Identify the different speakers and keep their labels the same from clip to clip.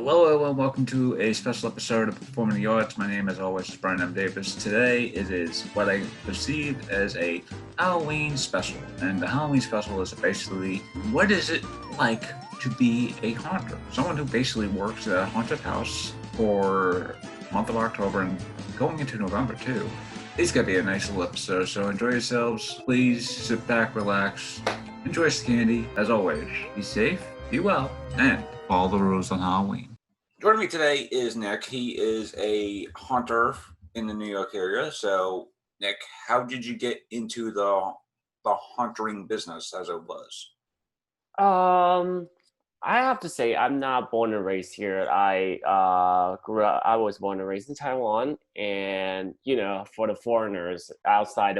Speaker 1: Hello and welcome to a special episode of Performing the Arts. My name, as always, is Bryan M. Today it is what I perceive as a Halloween special. And the Halloween special is basically, what is it like to be a haunter? Someone who basically works at a haunted house for the month of October and going into November too. It's going to be a nice little episode, so enjoy yourselves. Please sit back, relax, enjoy some candy. As always, be safe, be well, and follow the rules on Halloween. Joining me today is Nick. He is a hunter in the New York area. So, Nick, how did you get into the hunting business as it was?
Speaker 2: I have to say I'm not born and raised here. I was born and raised in Taiwan, and for the foreigners outside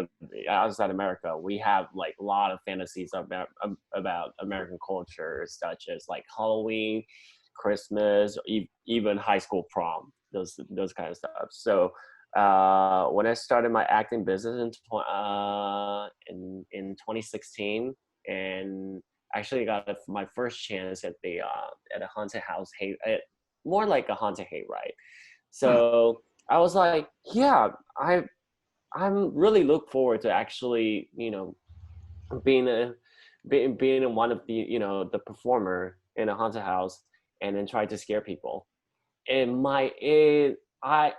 Speaker 2: America, we have like a lot of fantasies about American culture, such as like Halloween, Christmas, even high school prom, those kind of stuff. So when I started my acting business in 2016, and actually got my first chance at a haunted house more like a haunted hayride. So I was like, yeah, I'm really look forward to actually being being one of the performer in a haunted house and then try to scare people. And I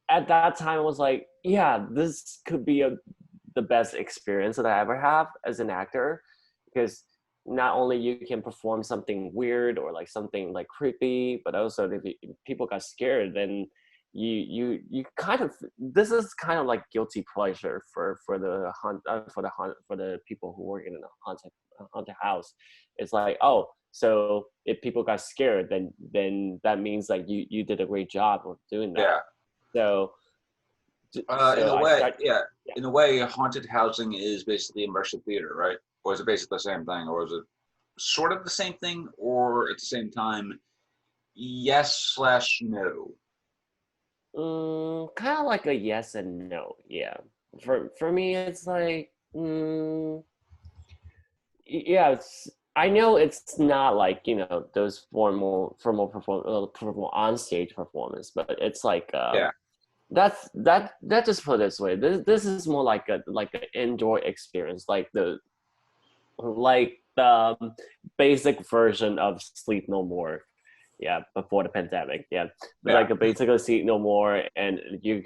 Speaker 2: at that time I was like, yeah, this could be the best experience that I ever have as an actor, because not only you can perform something weird or like something like creepy, but also if people got scared, then you kind of, this is kind of like guilty pleasure for the people who work in a haunted house. It's like, oh, so if people got scared, then that means like you did a great job of doing that.
Speaker 1: Yeah.
Speaker 2: So
Speaker 1: In a
Speaker 2: I
Speaker 1: way,
Speaker 2: start,
Speaker 1: yeah.
Speaker 2: yeah.
Speaker 1: In a way, haunted housing is basically immersive theater, right? Or is it basically the same thing? Or is it sort of the same thing? Or at the same time, yes/no?
Speaker 2: Kind of like a yes and no. Yeah. For me, it's like, yeah. I know it's not like those formal on stage performance, but it's like
Speaker 1: Yeah.
Speaker 2: that just put it this way. This is more like an indoor experience, like the basic version of Sleep No More. Yeah, before the pandemic. Yeah,
Speaker 1: Yeah.
Speaker 2: like basically Sleep No More, and you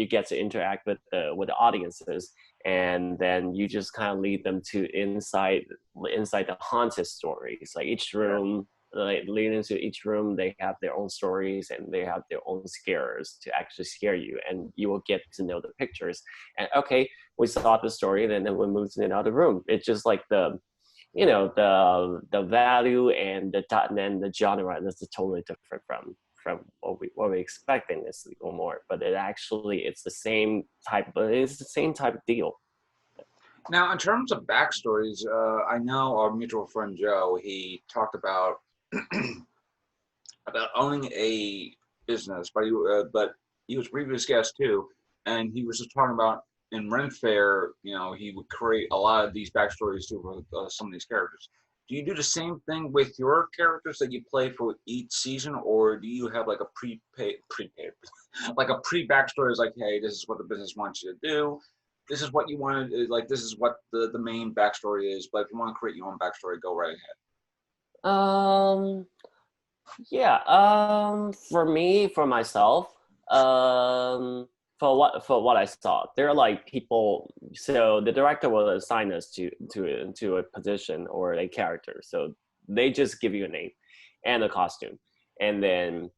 Speaker 2: get to interact with the audiences, and then you just kind of lead them to inside the haunted stories. Like each room, like lead into each room, they have their own stories and they have their own scares to actually scare you, and you will get to know the pictures. And okay, we saw the story, and then we moved to another room. It's just like the value and the genre is totally different from what we expect in this or more. But it's the same type, but it's the same type of deal.
Speaker 1: Now, in terms of backstories, I know our mutual friend Joe. He talked about owning a business, but he was a previous guest too, and he was just talking about in Ren Fair. He would create a lot of these backstories too with some of these characters. Do you do the same thing with your characters that you play for each season, or do you have like a prepaid, like a pre-backstory? Is like, hey, this is what the business wants you to do. This is what you want to like. This is what the main backstory is. But if you want to create your own backstory, go right ahead.
Speaker 2: Um, yeah. For me, for myself, for what I saw, they're like people. So the director will assign us to a position or a character. So they just give you a name and a costume, and then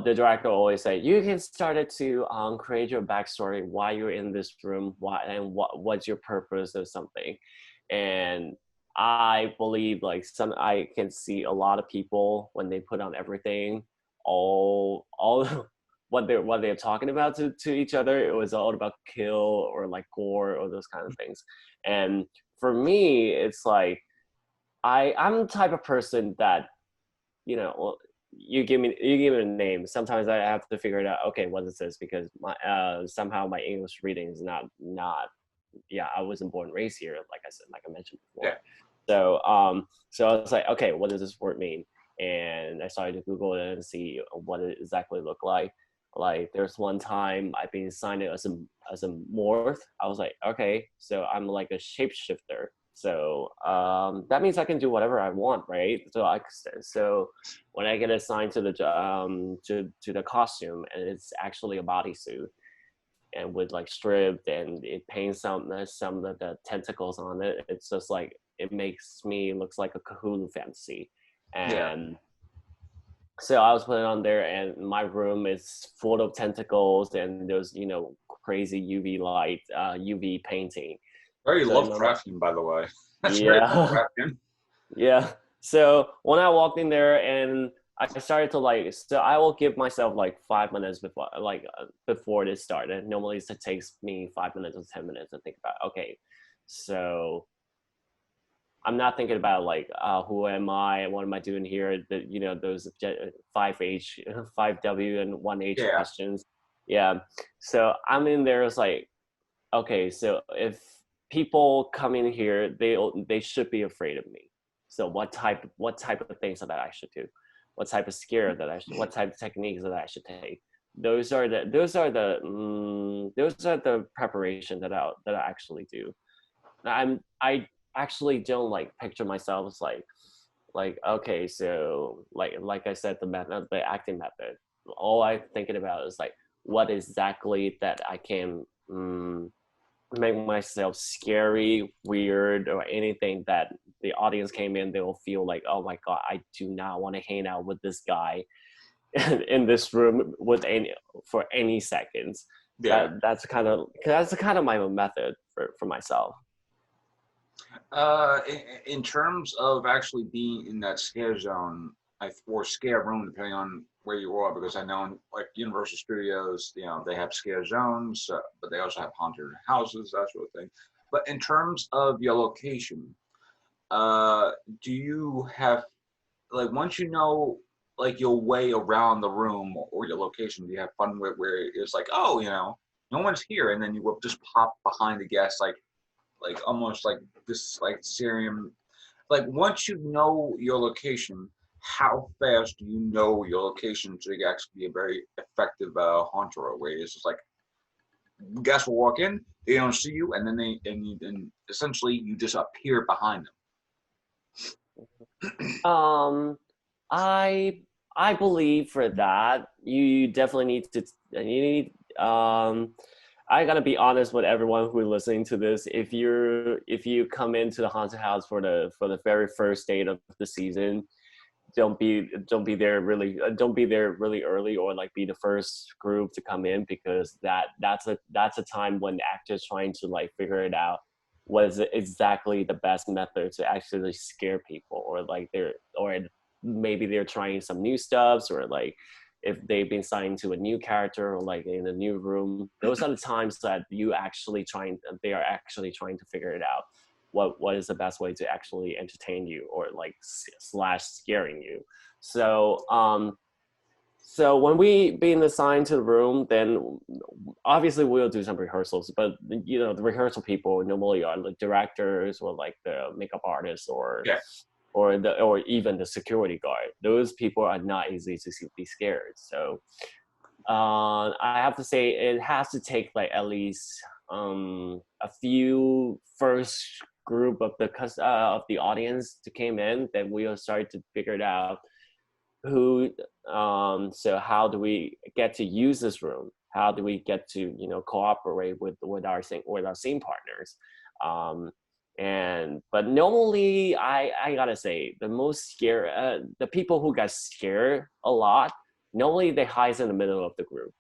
Speaker 2: the director always say you can start it to create your backstory, why you're in this room, why and what's your purpose or something. And I believe like I can see a lot of people when they put on everything, all what they're talking about to each other, it was all about kill or like gore or those kind of things. And for me, it's like I'm the type of person that you give me a name. Sometimes I have to figure it out. Okay, what is this? Because somehow my English reading is not. Yeah, I wasn't born and raised here, like I said, like I mentioned before.
Speaker 1: Yeah.
Speaker 2: So so I was like, okay, what does this word mean? and I started to Google it and see what it exactly looked like. Like there's one time I've been signed as a morph. I was like, okay, so I'm like a shapeshifter. So that means I can do whatever I want, right? So when I get assigned to to the costume, and it's actually a bodysuit, and with like stripped, and it paints some of the tentacles on it. It's just like it makes me looks like a Cthulhu fantasy,
Speaker 1: Yeah.
Speaker 2: and so I was put on there, and my room is full of tentacles, and there's crazy UV light, UV painting.
Speaker 1: Very
Speaker 2: So in my
Speaker 1: Lovecraftian, by the way. That's very
Speaker 2: yeah,
Speaker 1: Lovecraftian.
Speaker 2: yeah. So when I walked in there and I started to like, so I will give myself like 5 minutes before, before this started. Normally it takes me 5 minutes or 10 minutes to think about. Okay, so I'm not thinking about like who am I, what am I doing here? Those 5H, 5W, and 1H
Speaker 1: Yeah.
Speaker 2: questions. Yeah. So I'm in there. It's like, okay, so if people come in here, they should be afraid of me. So what type of things that I should do? What type of scare that what type of techniques that I should take? Those are the preparation that I actually do. I actually don't like picture myself as like okay, so like I said, the acting method. All I'm thinking about is like what exactly that I can make myself scary, weird, or anything that the audience came in, they will feel like, oh my god, I do not want to hang out with this guy in this room with any seconds.
Speaker 1: Yeah.
Speaker 2: That's kind of my method for myself.
Speaker 1: In terms of actually being in that scare zone, or scare room, depending on where you are, because I know in like Universal Studios, they have scare zones, but they also have haunted houses, that sort of thing. But in terms of your location, do you have like once you know like your way around the room or your location, do you have fun with where it's like, oh, no one's here, and then you will just pop behind the guest like almost like this like serum like once you know your location, how fast do you know your location to actually be a very effective haunter? Where it's just like guests will walk in, they don't see you, and then and essentially you just appear behind them.
Speaker 2: Um, I I believe for that you definitely need to you need I gotta be honest with everyone who is listening to this. If you come into the haunted house for the very first date of the season, don't be there really early, or like be the first group to come in, because that's a time when the actors trying to like figure it out what is exactly the best method to actually scare people, or like maybe they're trying some new stuffs, or like if they've been signed to a new character, or like in a new room. Those are the times that they are actually trying to figure it out, what is the best way to actually entertain you, or like slash scaring you. So when we being assigned to the room, then obviously we'll do some rehearsals, but the rehearsal people normally are the directors, or like the makeup artists,
Speaker 1: Yeah.
Speaker 2: or even the security guard. Those people are not easy to be scared. So I have to say it has to take like at least a few first group of the audience to came in, then we'll start to figure it out who so how do we get to use this room, how do we get to cooperate with our scene partners. But normally I gotta say the most scare the people who got scared a lot, normally they hide in the middle of the group.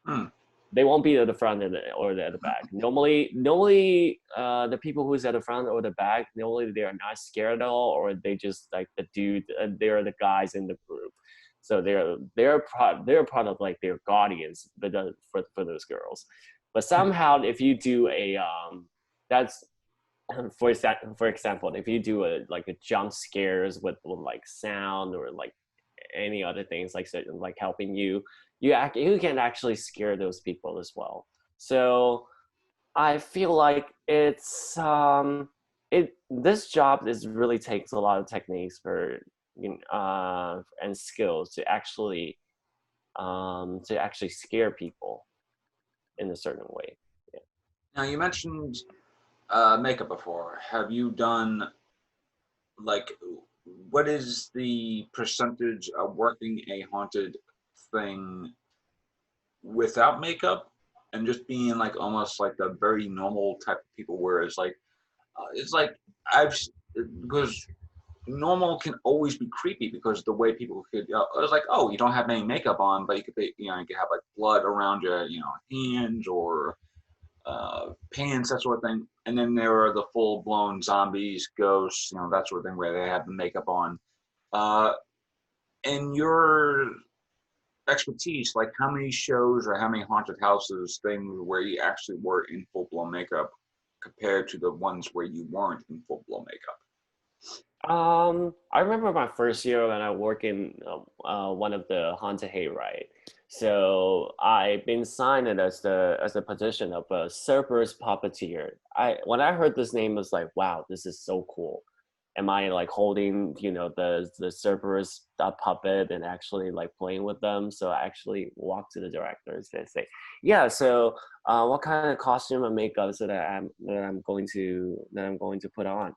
Speaker 1: Hmm.
Speaker 2: They won't be at the front or at the back. Normally, the people who's at the front or the back, normally they are not scared at all, or they just like the dude. They're the guys in the group, so they're part of like their guardians, but for those girls. But somehow, if you do that's for example, if you do a jump scares with like sound, or like any other things like helping you can actually scare those people as well. So I feel like this job is really takes a lot of techniques for and skills to actually scare people in a certain way. Yeah.
Speaker 1: Now you mentioned makeup before. Have you done like what is the percentage of working a haunted thing without makeup and just being like almost like the very normal type of people where it's like I've because normal can always be creepy because the way people could it was like, oh, you don't have any makeup on, but you could be, you could have like blood around your hands or pants, that sort of thing. And then there are the full blown zombies, ghosts, that sort of thing where they have the makeup on. And your expertise, like how many shows or how many haunted houses things where you actually were in full blown makeup compared to the ones where you weren't in full blown makeup?
Speaker 2: I remember my first year when I worked in one of the haunted hayride. So I've been signed as the position of a Cerberus puppeteer. When I heard this name, I was like, wow, this is so cool. Am I like holding the Cerberus puppet and actually like playing with them? So I actually walked to the directors and say, yeah. So what kind of costume and makeup that I'm going to put on?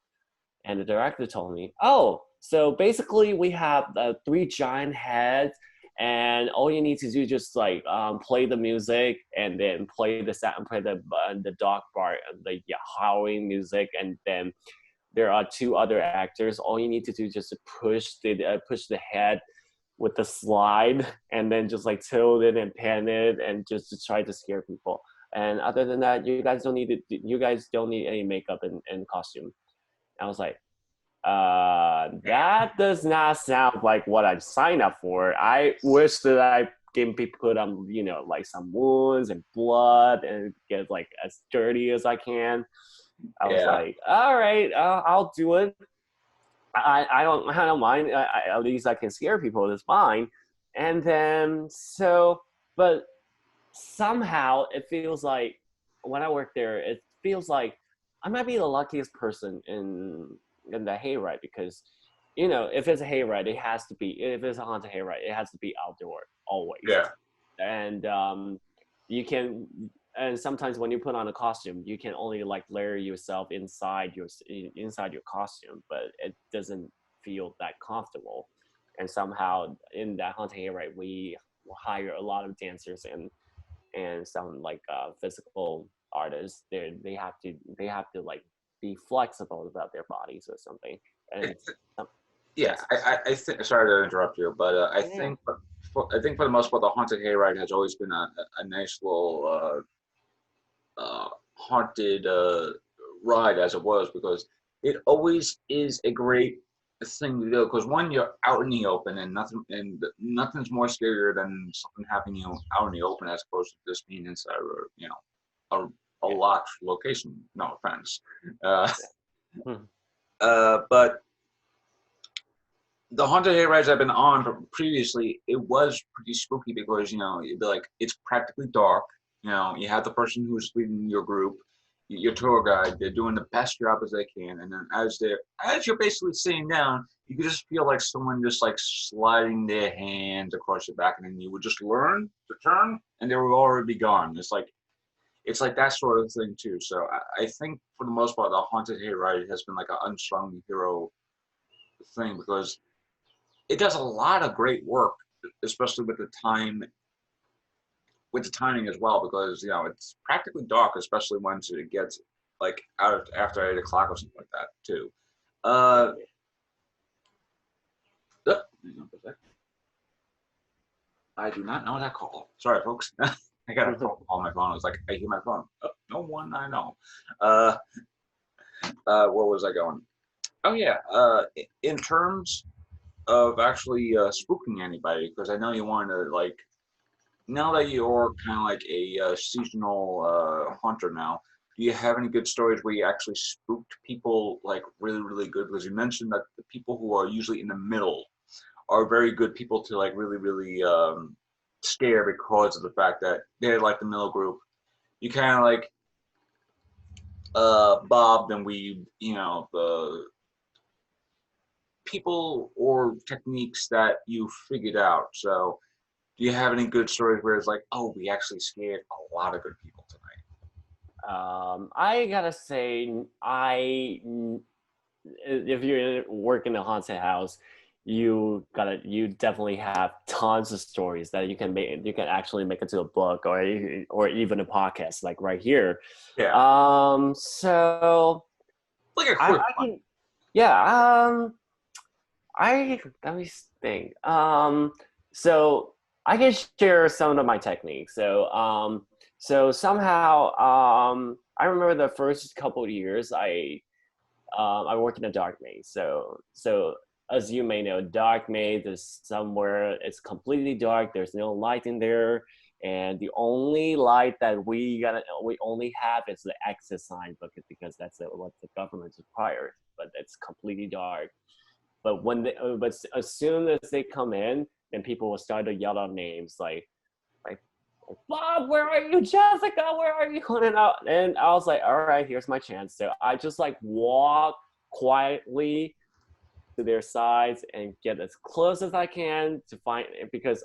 Speaker 2: And the director told me, oh, so basically we have 3 giant heads, and all you need to do is just like play the music and then play the sound, play the dog bark, the howling music, and then there are 2 other actors. All you need to do is just push the head with the slide, and then just like tilt it and pan it, and just to try to scare people. And other than that, you guys don't need any makeup and costume. I was like, that does not sound like what I've signed up for. I wish that I can be put on, like some wounds and blood and get like as dirty as I can. I was like, all right, I'll do it. I don't mind. At least I can scare people. It's fine. And then but somehow it feels like when I work there, it feels like I might be the luckiest person in the hayride because, if it's a hayride, if it's a haunted hayride, it has to be outdoor always.
Speaker 1: Yeah.
Speaker 2: And you can, and sometimes when you put on a costume, you can only like layer yourself inside your costume, but it doesn't feel that comfortable. And somehow in that haunted hayride, we hire a lot of dancers and some like physical artists. They have to like be flexible about their bodies or something. And
Speaker 1: yeah, I think. Sorry to interrupt you, but I think for the most part, the haunted hayride has always been a nice little haunted ride as it was because it always is a great thing to do because one, you're out in the open and nothing's more scarier than something happening out in the open as opposed to just being inside a locked location. No offense, but the haunted hayrides I've been on previously, it was pretty spooky because you'd be like, it's practically dark. You have the person who's leading your group, your tour guide. They're doing the best job as they can, and then as you're basically sitting down, you could just feel like someone just like sliding their hands across your back, and then you would just learn to turn, and they would already be gone. It's like that sort of thing too. So I think for the most part, the haunted hayride has been like an unsung hero thing because it does a lot of great work, especially with the timing as well, because it's practically dark, especially once it gets like out after 8 o'clock or something like that too. I do not know that call. Sorry, folks. I got a phone call on my phone. I was like, I hear my phone. Oh, no one I know. Where was I going? Oh yeah. In terms of actually spooking anybody, because I know you want to like. Now that you're kind of like a seasonal hunter now, do you have any good stories where you actually spooked people like really, really good? Because you mentioned that the people who are usually in the middle are very good people to like really, really scare because of the fact that they're like the middle group. You kind of like bobbed and weaved, people or techniques that you figured out? So, do you have any good stories where it's like, oh, we actually scared a lot of good people tonight?
Speaker 2: I gotta say, if you work in a haunted house, you definitely have tons of stories that you can actually make into a book or even a podcast like right here.
Speaker 1: Yeah,
Speaker 2: So
Speaker 1: like a quick
Speaker 2: I
Speaker 1: one.
Speaker 2: can, yeah. I let me think. So I can share some of my techniques. So somehow, I remember the first couple of years I worked in a dark maze. So as you may know, dark maze is somewhere it's completely dark. There's no light in there, and the only light that we only have is the exit sign because that's what the government requires. But it's completely dark. But as soon as they come in, then people will start to yell out names like Bob, where are you? Jessica, where are you? And I was like, all right, here's my chance. So I just like walk quietly to their sides and get as close as I can to find it because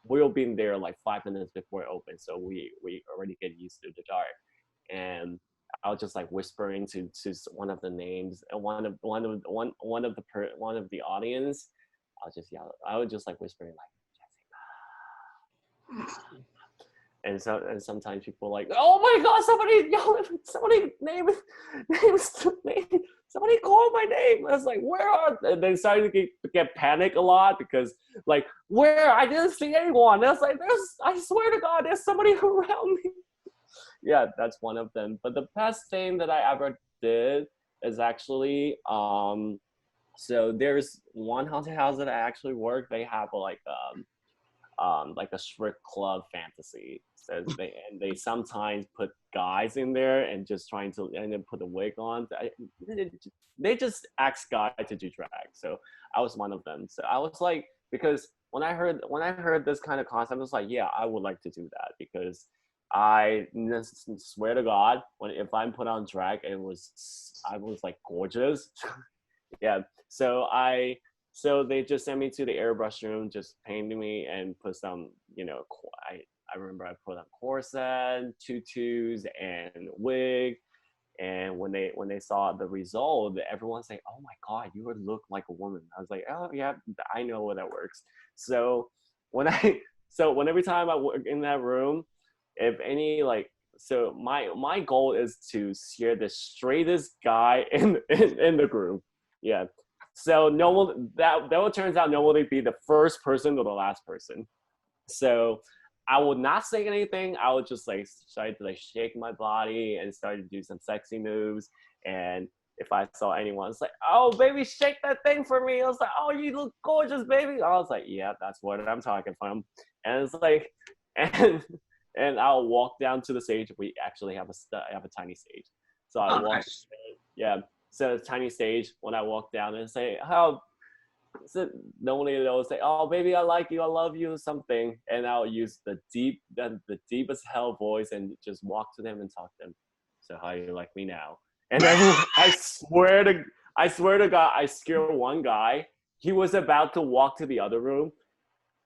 Speaker 2: we'll be in there like 5 minutes before it opens. So we already get used to the dark. And I'll just like whisper into one of the names and one of the audience. I'll just yell. I would just like whispering like and sometimes people are like, oh my god, somebody yelled, somebody name, somebody called my name. I was like, where are? And they started to get panic a lot because like, where? I didn't see anyone. And I was like, I swear to God, there's somebody around me. Yeah, that's one of them. But the best thing that I ever did is actually so there's one haunted house that I actually work. They have like a strip club fantasy. So they sometimes put guys in there and just trying to and then put a wig on. They just ask guys to do drag. So I was one of them. So I was like, because when I heard this kind of concept, I was like, yeah, I would like to do that because I swear to God, if I'm put on drag, I was like gorgeous. Yeah. So they just sent me to the airbrush room, just painted me and put some, I remember I put on corset, tutus, and wig. And when they saw the result, everyone's like, "Oh my God, you would look like a woman." I was like, "Oh yeah, I know how that works." So when I when every time I work in that room, if any so my goal is to scare the straightest guy in the group. Yeah. So no one that will turns out no one would be the first person or the last person. So I would not say anything. I would just like start to like shake my body and start to do some sexy moves. And if I saw anyone, it's like, oh baby, shake that thing for me. I was like, oh, you look gorgeous, baby. I was like, yeah, that's what I'm talking from. And it's like, and and I'll walk down to the stage. We actually have a tiny stage, so I
Speaker 1: Oh,
Speaker 2: walk.
Speaker 1: nice.
Speaker 2: Yeah, so it's tiny stage when I walk down and say, "How?" So normally they'll say, "Oh, baby, I like you, I love you," something, and I'll use the deepest hell voice and just walk to them and talk to them. So how you like me now? And everyone, I swear to God, I scared one guy. He was about to walk to the other room,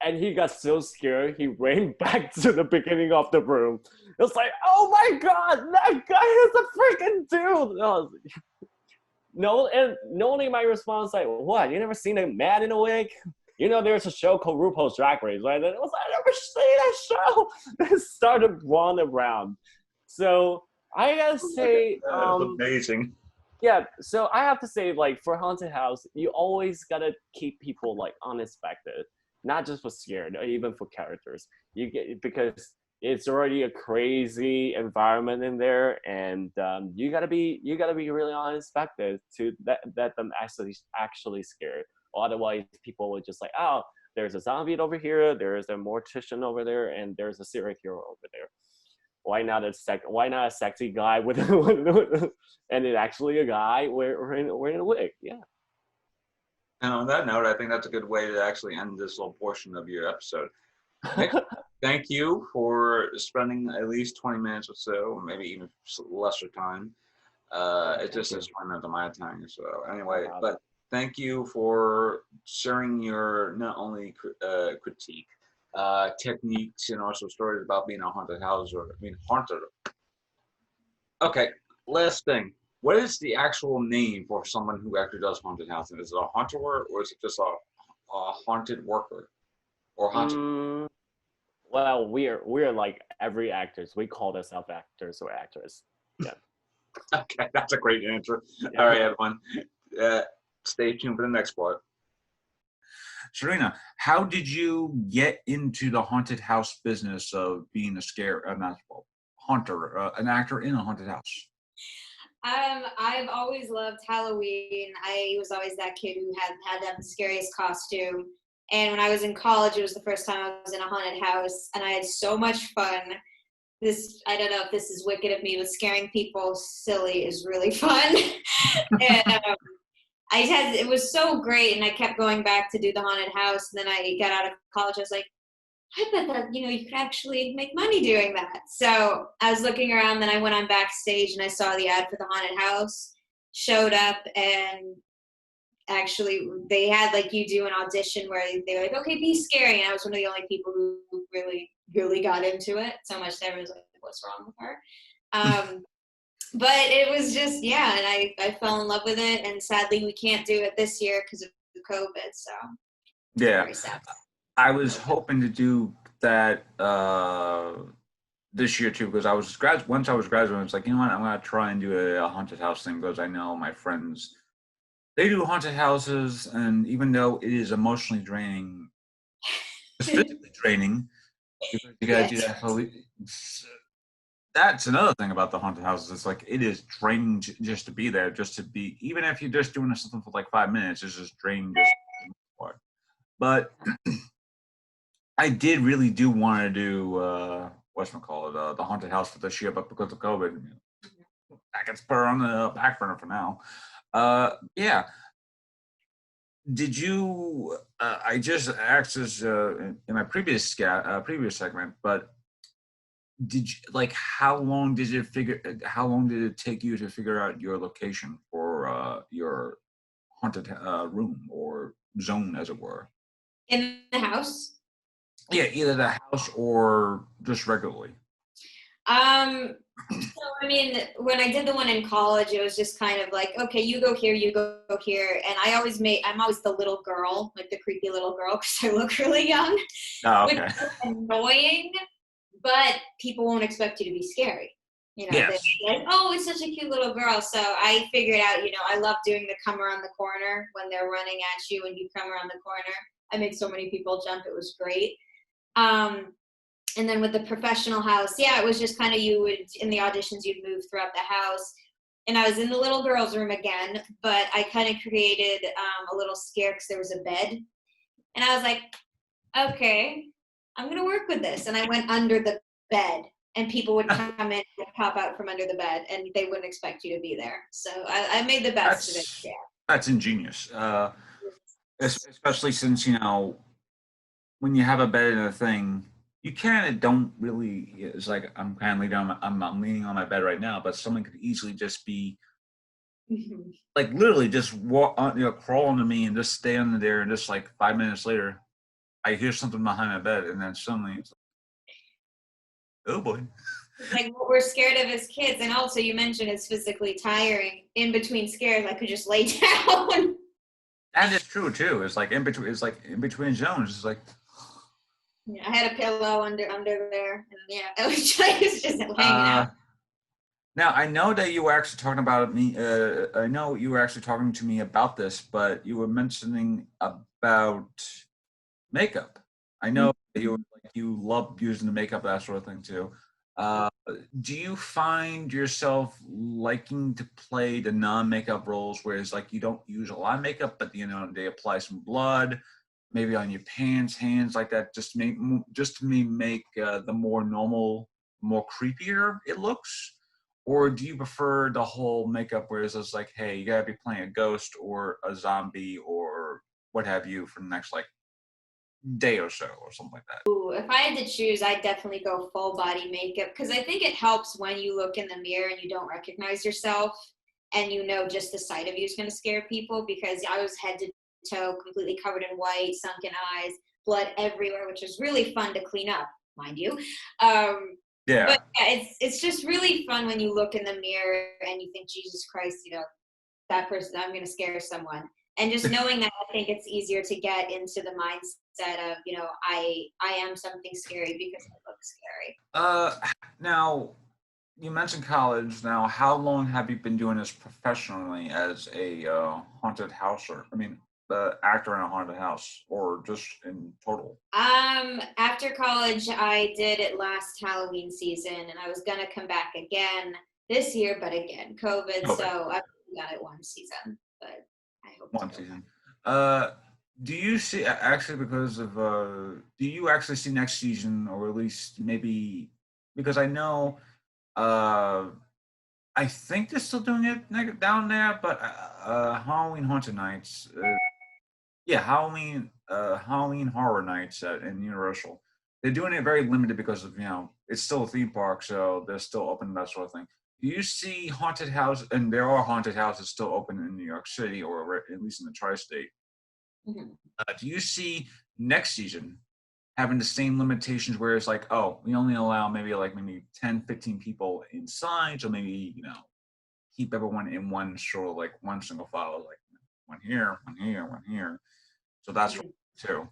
Speaker 2: and he got so scared he ran back to the beginning of the room. It was like, oh my God, that guy is a freaking dude. No, and normally my response like, what? You never seen a man in a wig? You know, there's a show called RuPaul's Drag Race, right? And it was like, I never seen that show. They started running around. So I gotta say,
Speaker 1: That's amazing.
Speaker 2: yeah. So I have to say, like for haunted house, you always gotta keep people like unexpected, not just for scared, or even for characters. You get because it's already a crazy environment in there, and you gotta be really unexpected to that them actually scared. Otherwise, people would just like, oh, there's a zombie over here, there's a mortician over there, and there's a serial killer over there. Why not a sexy guy with and it's actually a guy wearing a wig? Yeah.
Speaker 1: And on that note, I think that's a good way to actually end this little portion of your episode. Nick, thank you for spending at least 20 minutes or so, maybe even lesser time. It just is 20 minutes of my time. So anyway, but thank you for sharing your not only critique, techniques, and also stories about being a haunted house or being haunted. Okay, last thing. What is the actual name for someone who actually does haunted houses? Is it a haunter or is it just a haunted worker or haunted?
Speaker 2: Mm, well, we're like every actors. We call ourselves actors or actress. Yeah.
Speaker 1: Okay, that's a great answer. All right,
Speaker 2: Yeah.
Speaker 1: everyone. Uh, Stay tuned for the next part. Serena, how did you get into the haunted house business of being a not, well, haunter, an actor in a haunted house?
Speaker 3: I've always loved Halloween. I was always that kid who had to have the scariest costume. And when I was in college, it was the first time I was in a haunted house, and I had so much fun. I don't know if this is wicked of me, but scaring people silly is really fun. And it was so great, and I kept going back to do the haunted house. And then I got out of college. I was like, I bet that, you could actually make money doing that. So I was looking around, then I went on backstage and I saw the ad for the haunted house, showed up, and actually they had like you do an audition where they were like, okay, be scary. And I was one of the only people who really, really got into it. So much that everyone's like, what's wrong with her? But it was just, yeah, and I fell in love with it. And sadly, we can't do it this year because of COVID. So
Speaker 1: Yeah,
Speaker 3: very sad.
Speaker 1: I was hoping to do that this year too because once I was graduating, I was like, you know what, I'm gonna try and do a haunted house thing because I know my friends they do haunted houses, and even though it is emotionally draining, it's physically draining because you gotta do
Speaker 3: Yes.
Speaker 1: that. So that's another thing about the haunted houses. It's like it is draining just to be there, just to be. Even if you're just doing something for like 5 minutes, it's just draining. But I did really do want to do the haunted house for this year, but because of COVID, that gets put on the back burner for now. Yeah. Did you? I just asked this in my previous segment, but did you like how long did it figure? How long did it take you to figure out your location for your haunted room or zone, as it were?
Speaker 3: In the house.
Speaker 1: Yeah, either the house or just regularly.
Speaker 3: So I mean, when I did the one in college, it was just kind of like, okay, you go here, you go here, and I'm always the little girl, like the creepy little girl, because I look really young,
Speaker 1: Oh,
Speaker 3: which
Speaker 1: okay.
Speaker 3: is annoying, but people won't expect you to be scary. They're
Speaker 1: Yes.
Speaker 3: like, oh, it's such a cute little girl. So I figured out, I love doing the come around the corner when they're running at you and you come around the corner. I made so many people jump. It was great. And then with the professional house, yeah, it was just kind of in the auditions, you'd move throughout the house. And I was in the little girl's room again, but I kind of created a little scare because there was a bed. And I was like, okay, I'm going to work with this. And I went under the bed, and people would come in and pop out from under the bed, and they wouldn't expect you to be there. So I made the best of it.
Speaker 1: That's
Speaker 3: Yeah.
Speaker 1: that's ingenious. Especially since when you have a bed in a thing, you kind of don't really. It's like I'm kind of leaning I'm leaning on my bed right now, but someone could easily just be like literally just crawl into me and just stay under there, and just like 5 minutes later, I hear something behind my bed, and then suddenly it's like, oh boy.
Speaker 3: Like what we're scared of as kids, and also you mentioned it's physically tiring. In between scares, I could just lay down.
Speaker 1: And it's true too. It's like in between. It's like in between zones. It's like.
Speaker 3: Yeah, I had a pillow under there, and yeah, it was just hanging out.
Speaker 1: Now I know that you were actually talking about me. I know you were actually talking to me about this, but you were mentioning about makeup. I know that you love using the makeup, that sort of thing too. Uh, do you find yourself liking to play the non-makeup roles, whereas like you don't use a lot of makeup, but they apply some blood, maybe on your pants, hands, like that, just to make the more normal, more creepier it looks? Or do you prefer the whole makeup, where it's like, hey, you gotta be playing a ghost or a zombie or what have you for the next like day or so or something like that?
Speaker 3: Ooh, if I had to choose, I'd definitely go full body makeup because I think it helps when you look in the mirror and you don't recognize yourself. and just the sight of you is going to scare people, because I was head to toe completely covered in white, sunken eyes, blood everywhere, which was really fun to clean up, mind you.
Speaker 1: Yeah.
Speaker 3: But yeah, it's just really fun when you look in the mirror and you think, Jesus Christ, that person, I'm going to scare someone. And just knowing that, I think it's easier to get into the mindset of, I am something scary because I look scary.
Speaker 1: Now, you mentioned college. Now, how long have you been doing this professionally as a haunted houser? I mean, the actor in a haunted house, or just in total?
Speaker 3: After college, I did it last Halloween season, and I was going to come back again this year, but again, COVID. So I've done it one season, but I hope
Speaker 1: one season. Do you see actually because of do you actually see next season, or at least maybe, because I know I think they're still doing it down there, but Halloween Haunted Nights, Halloween Horror Nights in Universal, they're doing it very limited because of it's still a theme park, so they're still open and that sort of thing. Do you see haunted house, and there are haunted houses still open in New York City, or at least in the tri-state?
Speaker 3: Mm-hmm.
Speaker 1: Do you see next season having the same limitations where it's like, oh, we only allow maybe 10, 15 people inside, so maybe, keep everyone in one sort of one single file, like one here, one here, one here. So that's
Speaker 3: Mm-hmm.
Speaker 1: too.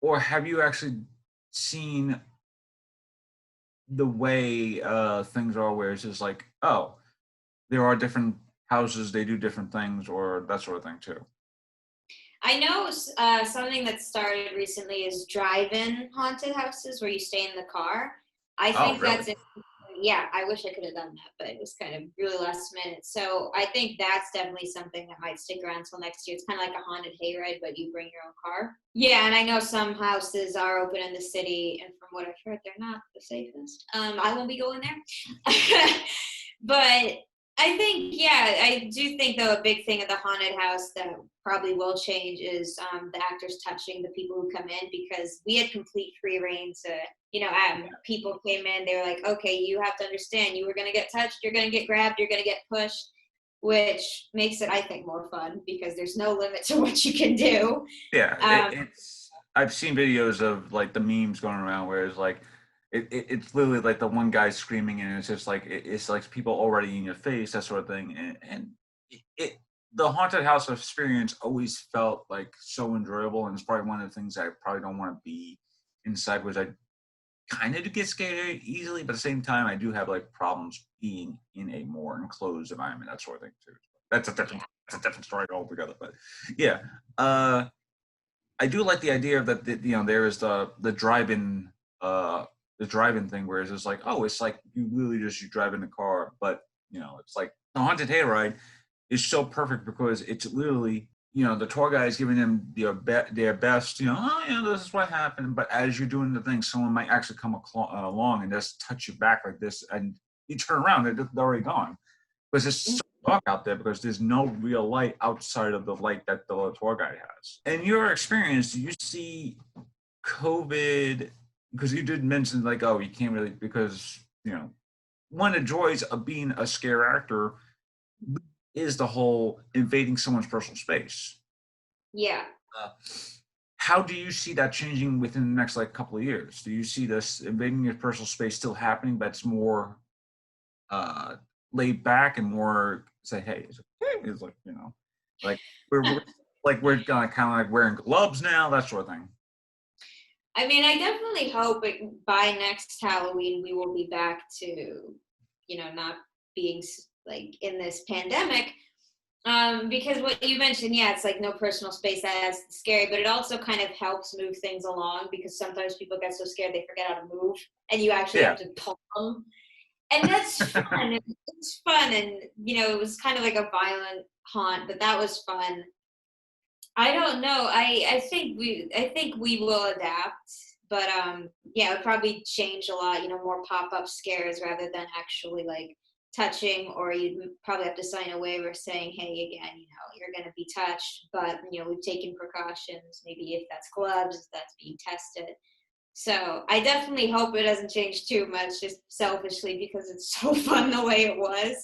Speaker 1: Or have you actually seen the way things are, where it's just like, oh, there are different houses, they do different things, or that sort of thing too?
Speaker 3: I know something that started recently is drive-in haunted houses where you stay in the car. I think
Speaker 1: really?
Speaker 3: that's it. Yeah, I wish I could have done that, but it was kind of really last minute. So I think that's definitely something that might stick around until next year. It's kind of like a haunted hayride, but you bring your own car. Yeah, and I know some houses are open in the city, and from what I've heard, they're not the safest. I won't be going there. But I think, I do think, though, a big thing of the haunted house that probably will change is the actors touching the people who come in, because we had complete free reign to, people came in, they were like, okay, you have to understand, you were going to get touched, you're going to get grabbed, you're going to get pushed, which makes it, I think, more fun because there's no limit to what you can do.
Speaker 1: Yeah, I've seen videos of the memes going around where it's like, it's literally like the one guy screaming, and it's just like it's like people already in your face, that sort of thing, and the haunted house experience always felt like so enjoyable, and it's probably one of the things I probably don't want to be inside, which I kind of do get scared easily, but at the same time I do have problems being in a more enclosed environment, that sort of thing too. That's a different story altogether, but yeah. I do like the idea of that. There is the drive-in thing, where it's just like, oh, it's like you really just you drive in the car, but it's like the haunted hayride is so perfect because it's literally the tour guide is giving them their best. Oh yeah, this is what happened. But as you're doing the thing, someone might actually come along and just touch you back like this, and you turn around, they're already gone, because it's so dark out there, because there's no real light outside of the light that the tour guide has. In your experience, do you see COVID, because you did mention oh, you can't really, because one of the joys of being a scare actor is the whole invading someone's personal space.
Speaker 3: Yeah.
Speaker 1: How do you see that changing within the next couple of years? Do you see this invading your personal space still happening, but it's more laid back and more say, hey, it's we're kind of wearing gloves now, that sort of thing?
Speaker 3: I mean, I definitely hope by next Halloween we will be back to, not being in this pandemic. Because what you mentioned, it's no personal space, that's scary, but it also kind of helps move things along, because sometimes people get so scared they forget how to move, and you actually have to pull them. And that's fun. It's fun, and it was kind of like a violent haunt, but that was fun. I don't know. I think we will adapt, but it would probably change a lot. More pop-up scares rather than actually touching, or you'd probably have to sign a waiver saying, hey, again, you're going to be touched, but we've taken precautions. Maybe if that's gloves, if that's being tested. So I definitely hope it doesn't change too much, just selfishly, because it's so fun the way it was.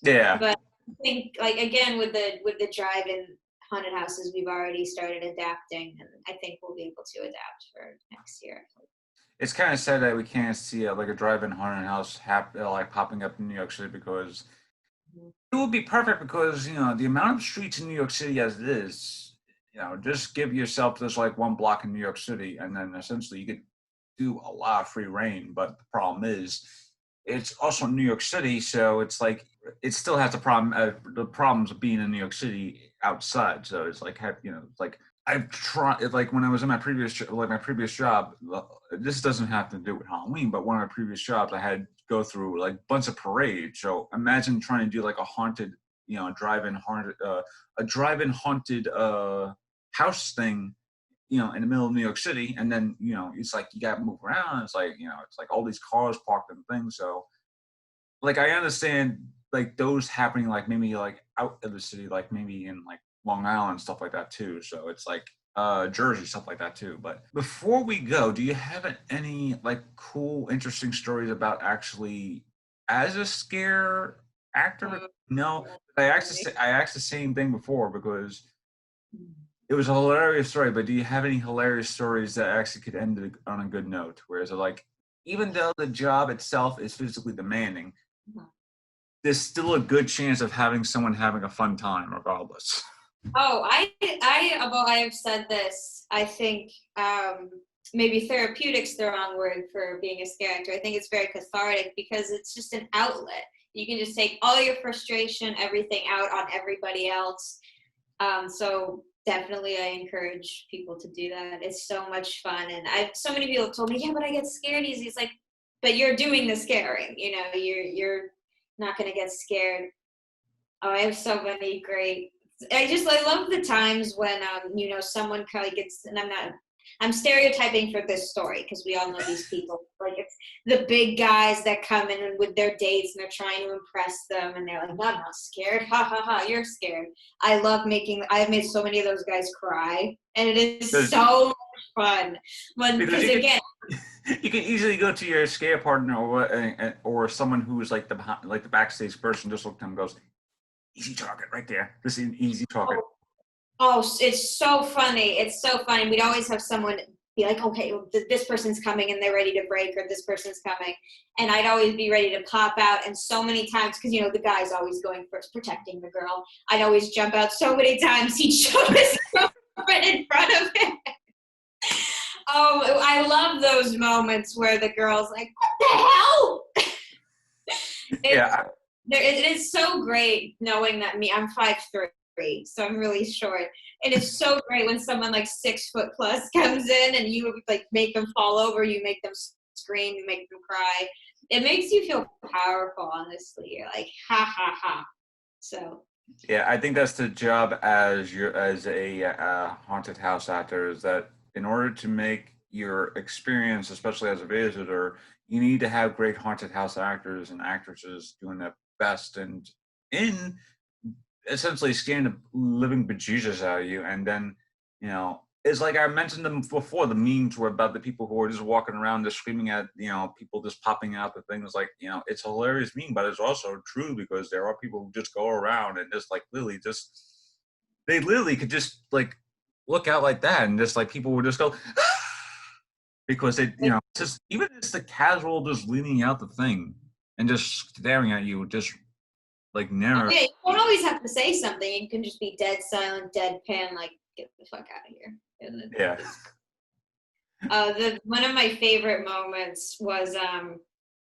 Speaker 1: Yeah.
Speaker 3: But I think, like, again, with the drive-in haunted houses, we've already started adapting, and I think we'll be able to adapt for next year.
Speaker 1: It's kind of sad that we can't see like a drive-in haunted house like popping up in New York City because
Speaker 3: Mhm.
Speaker 1: it would be perfect because the amount of streets in New York City as it is, just give yourself just like one block in New York City, and then essentially you could do a lot of free reign. But the problem is, it's also New York City, so it's like it still has the problems of being in New York City outside. So it's like it's like I've tried like when I was in my previous job. This doesn't have to do with Halloween, but one of my previous jobs, I had to go through like a bunch of parades. So imagine trying to do like a haunted, a drive-in haunted house thing, in the middle of New York City, and then it's like you got to move around. It's like it's like all these cars parked and things. So like I understand like those happening like maybe like out of the city, like maybe in like Long Island stuff like that too. So it's like Jersey stuff like that too. But before we go, do you have any like cool, interesting stories about actually as a scare actor? No, I asked the same thing before because it was a hilarious story. But do you have any hilarious stories that actually could end on a good note? Whereas like even though the job itself is physically demanding, there's still a good chance of having someone having a fun time regardless.
Speaker 3: Oh, well, I have said this. I think maybe therapeutic's the wrong word for being a scare actor. I think it's very cathartic because it's just an outlet. You can just take all your frustration, everything out on everybody else. So definitely, I encourage people to do that. It's so much fun, and so many people have told me, yeah, but I get scared easy. It's like, but you're doing the scaring. You're not gonna get scared. Oh, I have so many great. I love the times when someone kind of gets, and I'm stereotyping for this story because we all know these people. Like it's the big guys that come in with their dates and they're trying to impress them, and they're like, "I'm not scared, ha ha ha, you're scared." I've made so many of those guys cry, and it is so much fun. Because again,
Speaker 1: you can easily go to your scare partner or someone who's like the backstage person, just look at them and goes, easy target right there. This is an easy target.
Speaker 3: Oh, it's so funny. It's so funny. We'd always have someone be like, okay, this person's coming and they're ready to break, or this person's coming. And I'd always be ready to pop out. And so many times, because, the guy's always going first, protecting the girl, I'd always jump out so many times. He'd shove his girlfriend in front of him. Oh, I love those moments where the girl's like, what the hell? It is so great knowing that I'm 5'3", so I'm really short. And it's so great when someone like 6 foot plus comes in and you like make them fall over, you make them scream, you make them cry. It makes you feel powerful, honestly. You're like, ha ha ha. So
Speaker 1: yeah, I think that's the job as a haunted house actor, is that in order to make your experience, especially as a visitor, you need to have great haunted house actors and actresses doing their best and in essentially scaring the living bejesus out of you. And then, it's like I mentioned them before, the memes were about the people who are just walking around just screaming at, people just popping out the things like, it's a hilarious meme, but it's also true because there are people who just go around and just like they literally could just like look out like that and just like people would just go, because they, just even just the casual just leaning out the thing and just staring at you, just like never.
Speaker 3: Yeah, you don't always have to say something. You can just be dead silent, deadpan, like get the fuck out of here.
Speaker 1: Yeah.
Speaker 3: One of my favorite moments was I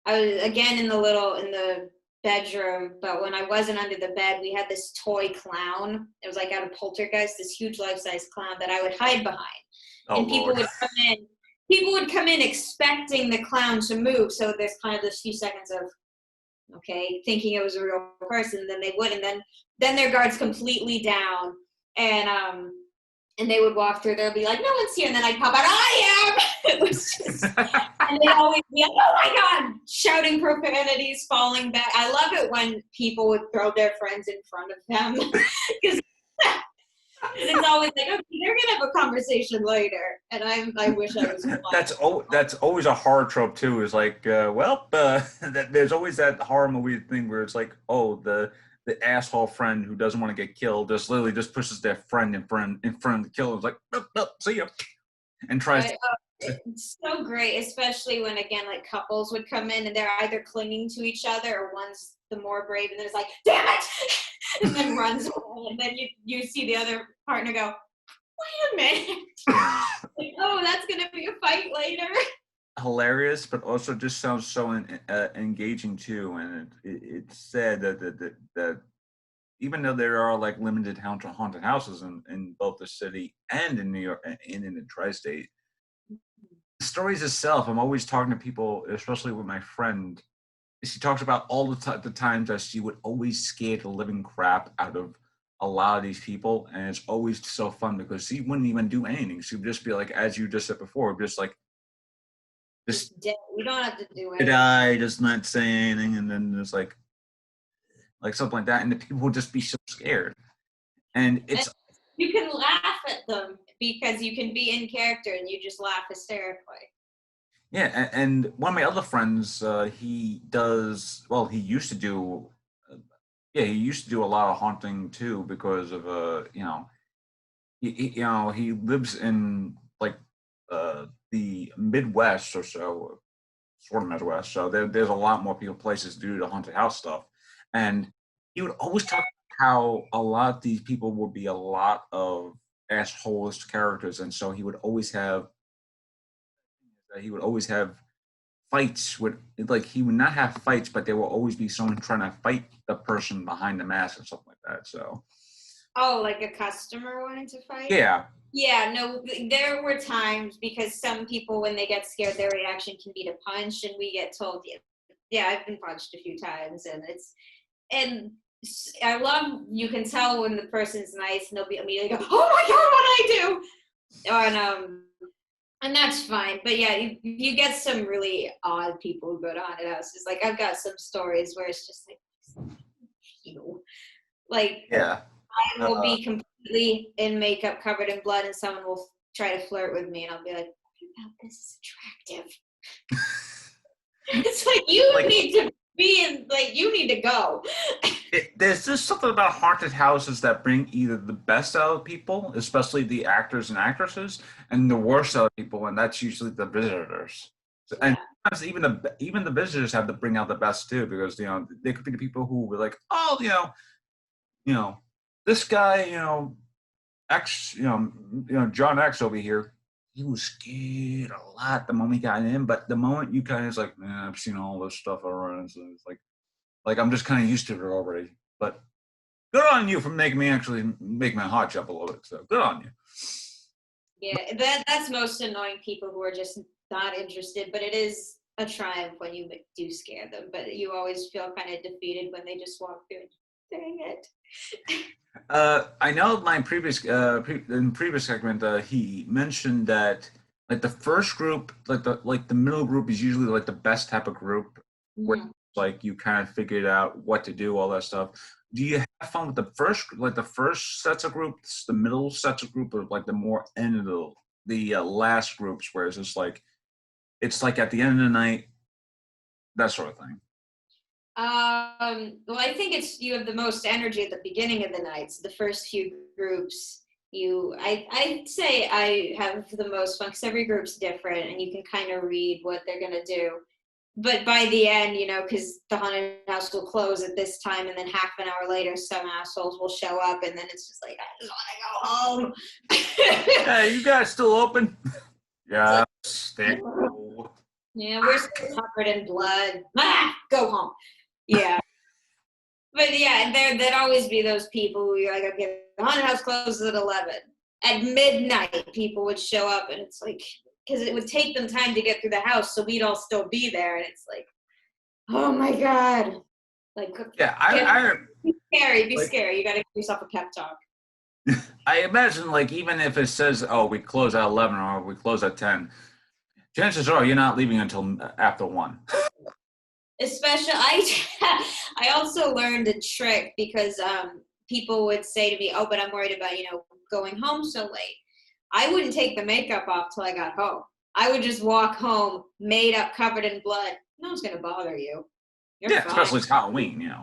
Speaker 3: was again in the bedroom, but when I wasn't under the bed, we had this toy clown. It was like out of Poltergeist, this huge life-size clown that I would hide behind.
Speaker 1: Oh,
Speaker 3: and people
Speaker 1: Lord.
Speaker 3: would come in. People would come in expecting the clown to move, so there's kind of this few seconds of okay, thinking it was a real person, then they would, and then their guard's completely down, and they would walk through, they'll be like, no one's here, and then I'd pop out, I am! It was just, and they'd always be like, oh my God, shouting profanities, falling back. I love it when people would throw their friends in front of them, because It's always like, okay, they're gonna have a conversation later, and I wish I was.
Speaker 1: That's always a horror trope too. Is like, there's always that horror movie thing where it's like, oh, the asshole friend who doesn't want to get killed just literally just pushes their friend in front of the killer. It's like, nope, nope, see ya, and tries.
Speaker 3: It's so great, especially when again like couples would come in and they're either clinging to each other or one's the more brave and then it's like, damn it, and then runs away, and then you see the other partner go, wait a minute, like, oh, that's gonna be a fight later.
Speaker 1: Hilarious, but also just sounds so engaging too. And it's said that even though there are like limited haunted houses in both the city and in New York and in the tri-state, the stories itself, I'm always talking to people, especially with my friend. She talks about all the times that she would always scare the living crap out of a lot of these people, and it's always so fun because she wouldn't even do anything. She would just be like, as you just said before, just like,
Speaker 3: we don't have to do
Speaker 1: did
Speaker 3: anything.
Speaker 1: I just not say anything, and then there's like something like that, and the people would just be so scared. And it's
Speaker 3: you can laugh at them because you can be in character and you just laugh hysterically.
Speaker 1: yeah, and one of my other friends, he does well. He used to do, he used to do a lot of haunting too because of he lives in like the Midwest or so, sort of Midwest. So there's a lot more places to do the haunted house stuff, and he would always talk about how a lot of these people would be a lot of assholes characters, and so he would always have fights with, like, he would not have fights, but there will always be someone trying to fight the person behind the mask or something like that. So
Speaker 3: like a customer wanting to fight.
Speaker 1: yeah,
Speaker 3: No, there were times because some people when they get scared their reaction can be to punch, and we get told, yeah, I've been punched a few times, and I love, you can tell when the person's nice and they'll be immediately go, oh my god, what did I do? And that's fine. But yeah, you get some really odd people who go to haunted houses. Like I've got some stories where it's just like, like
Speaker 1: yeah.
Speaker 3: I will be completely in makeup, covered in blood, and someone will try to flirt with me, and I'll be like, this is attractive. It's like, you need to be in, like, you need to go.
Speaker 1: There's just something about haunted houses that bring either the best out of people, especially the actors and actresses, and the worst out of people, and that's usually the visitors. And sometimes even the visitors have to bring out the best too, because they could be the people who were like, oh, this guy, X, John X over here, he was scared a lot the moment he got in, but the moment you kind of, it's like, I've seen all this stuff already, so it's like I'm just kind of used to it already. But good on you for making me actually make my heart jump a little bit. So good on you.
Speaker 3: Yeah, that's most annoying, people who are just not interested. But it is a triumph when you do scare them. But you always feel kind of defeated when they just walk through. Dang it.
Speaker 1: I know my previous in previous segment he mentioned that like the first group, like the middle group is usually like the best type of group where like you kind of figured out what to do, all that stuff. Do you have fun with the first sets of groups, the middle sets of group, or like the more end of the last groups, where it's just like it's like at the end of the night, that sort of thing?
Speaker 3: Well, I think you have the most energy at the beginning of the night. So the first few groups, I'd say I have the most fun because every group's different and you can kind of read what they're going to do. But by the end, because the haunted house will close at this time, and then half an hour later, some assholes will show up, and then it's just like, I just want to go home.
Speaker 1: Hey, you guys still open? Yeah,
Speaker 3: yeah, we're still covered in blood. Go home. Yeah. But yeah, there'd always be those people who you're like, okay, the haunted house closes at 11. At midnight, people would show up, and it's like, because it would take them time to get through the house, so we'd all still be there, and it's like, oh my god, like,
Speaker 1: yeah,
Speaker 3: be scary. You got to give yourself a pep talk.
Speaker 1: I imagine, like, even if it says, oh, we close at 11 or we close at 10, chances are you're not leaving until after 1.
Speaker 3: Especially, I also learned a trick because people would say to me, oh, but I'm worried about, going home so late. I wouldn't take the makeup off till I got home. I would just walk home, made up, covered in blood. No one's going to bother you. You're fine.
Speaker 1: Especially it's Halloween,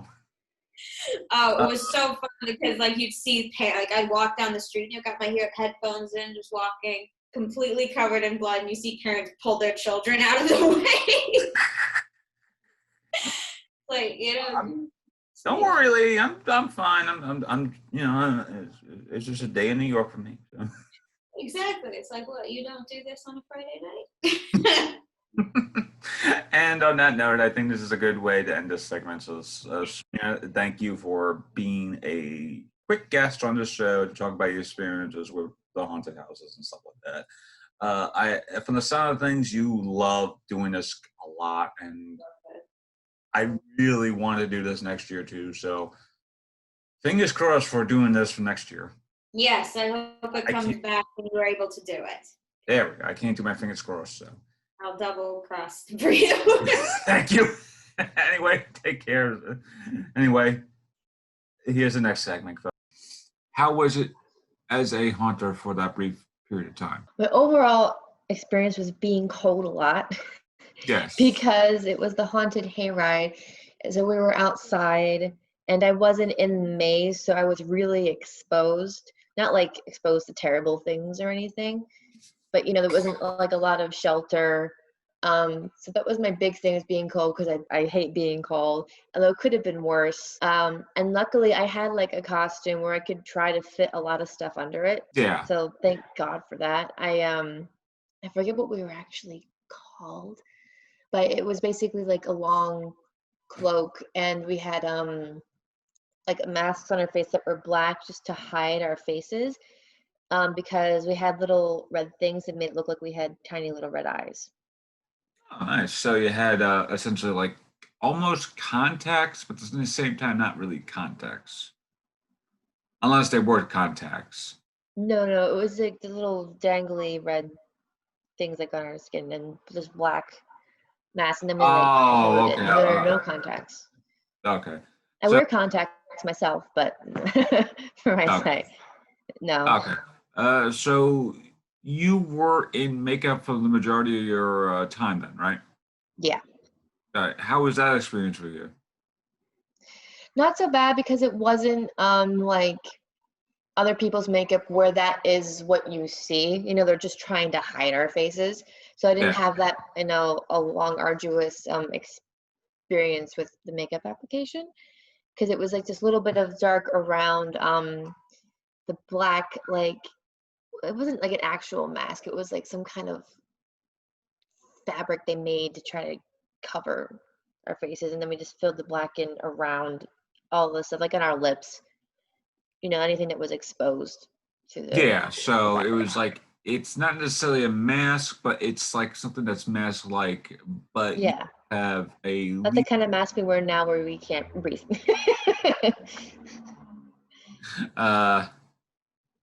Speaker 3: Oh, it was so fun because, like, you'd see, like, I'd walk down the street, got my headphones in, just walking, completely covered in blood, and you see parents pull their children out of the way. Like,
Speaker 1: don't worry, lady. I'm fine. I'm it's just a day in New York for me. So.
Speaker 3: Exactly. It's like, what? You don't do this on a Friday night?
Speaker 1: And on that note, I think this is a good way to end this segment. So, thank you for being a quick guest on this show to talk about your experiences with the haunted houses and stuff like that. From the sound of things, you love doing this a lot, and I really want to do this next year too. So, fingers crossed for doing this for next year.
Speaker 3: Yes, I hope it comes back and you're able to do it.
Speaker 1: There we go. I can't do my fingers crossed, so.
Speaker 3: I'll double cross for you.
Speaker 1: Thank you. Anyway, take care. Anyway, here's the next segment. How was it as a haunter for that brief period of time?
Speaker 4: My overall experience was being cold a lot.
Speaker 1: Yes.
Speaker 4: Because it was the haunted hayride. So we were outside and I wasn't in the maze, so I was really exposed. Not like exposed to terrible things or anything, but there wasn't like a lot of shelter. So that was my big thing, is being cold, because I hate being cold, although it could have been worse. And luckily I had like a costume where I could try to fit a lot of stuff under it.
Speaker 1: Yeah.
Speaker 4: So thank God for that. I forget what we were actually called, but it was basically like a long cloak, and we had like masks on our face that were black just to hide our faces, because we had little red things that made it look like we had tiny little red eyes.
Speaker 1: Oh, nice. So you had essentially like almost contacts, but at the same time not really contacts, unless they were contacts.
Speaker 4: No, it was like the little dangly red things like on our skin, and just black mask, and then we
Speaker 1: okay.
Speaker 4: There are no contacts.
Speaker 1: Okay.
Speaker 4: I wear contacts myself, but for my sight, no.
Speaker 1: Okay. So you were in makeup for the majority of your time then, right?
Speaker 4: Yeah.
Speaker 1: All right. How was that experience for you?
Speaker 4: Not so bad, because it wasn't like other people's makeup where that is what you see. They're just trying to hide our faces. So I didn't have that, a long, arduous experience with the makeup application, because it was like this little bit of dark around the black, like, it wasn't like an actual mask. It was like some kind of fabric they made to try to cover our faces, and then we just filled the black in around all this stuff, like on our lips, anything that was exposed to the
Speaker 1: so it was like, it's not necessarily a mask, but it's like something that's mask-like, but you have
Speaker 4: that's the kind of mask we wear now, where we can't breathe.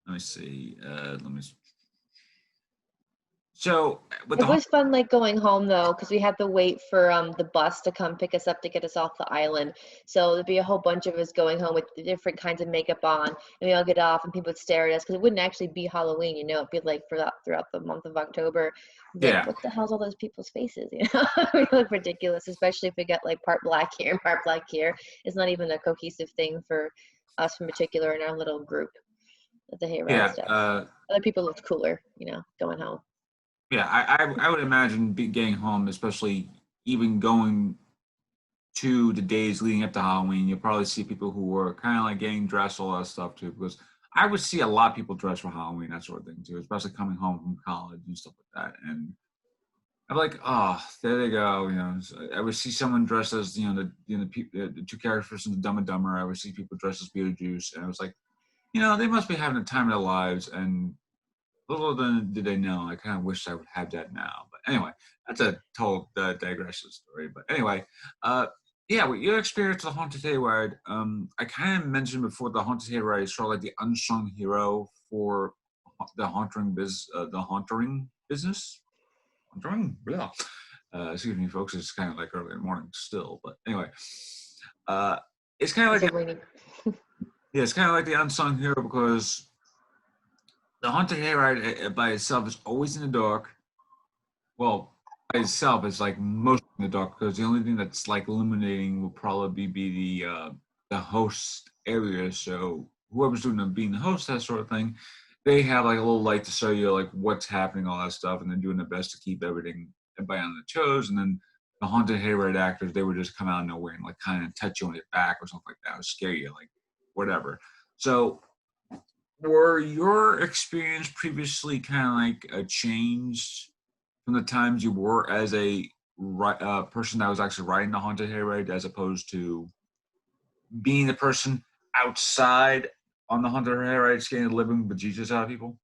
Speaker 1: Let me see. So
Speaker 4: it was fun, like, going home though, because we had to wait for the bus to come pick us up to get us off the island. So there'd be a whole bunch of us going home with different kinds of makeup on, and we all get off, and people would stare at us, because it wouldn't actually be Halloween. It'd be like throughout the month of October. Like, what the hell's all those people's faces? We look ridiculous, especially if we got like part black here and part black here. It's not even a cohesive thing for us in particular in our little group. The hayride stuff. Other people looked cooler, going home.
Speaker 1: Yeah, I would imagine getting home, especially even going to the days leading up to Halloween, you'll probably see people who were kind of like getting dressed, all that stuff too, because I would see a lot of people dressed for Halloween, that sort of thing too, especially coming home from college and stuff like that. And I'm like, oh, there they go. I would see someone dressed as the two characters from the Dumb and Dumber. I would see people dressed as Beetlejuice, and I was like, they must be having a time of their lives. And little did they know, I kind of wish I would have that now. But anyway, that's a total digression story. But anyway, with your experience with the Haunted Hayride, I kind of mentioned before, the Haunted Hayride is sort of like the unsung hero for the haunting business. Blah. Excuse me, folks. It's kind of like early in the morning still. But anyway, it's kind of like Yeah, it's kind of like the unsung hero because the haunted hayride by itself is always in the dark. Well, by itself, it's like most in the dark because the only thing that's like illuminating will probably be the host area. So whoever's doing being the host, that sort of thing, they have like a little light to show you like what's happening, all that stuff, and then doing their best to keep everybody on the toes. And then the haunted hayride actors, they would just come out of nowhere and like kind of touch you on your back or something like that, or scare you, like whatever. So were your experience previously kind of like a changed from the times you were as a person that was actually riding the haunted hayride as opposed to being the person outside on the haunted hayride scaring the living bejesus out of people?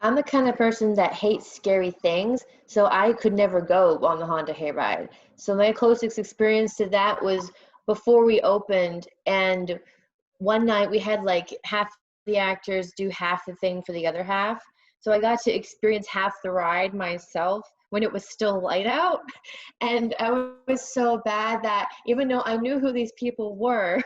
Speaker 4: I'm the kind of person that hates scary things, so I could never go on the haunted hayride. So my closest experience to that was before we opened, and one night we had like half the actors do half the thing for the other half. So I got to experience half the ride myself when it was still light out. And I was so bad that even though I knew who these people were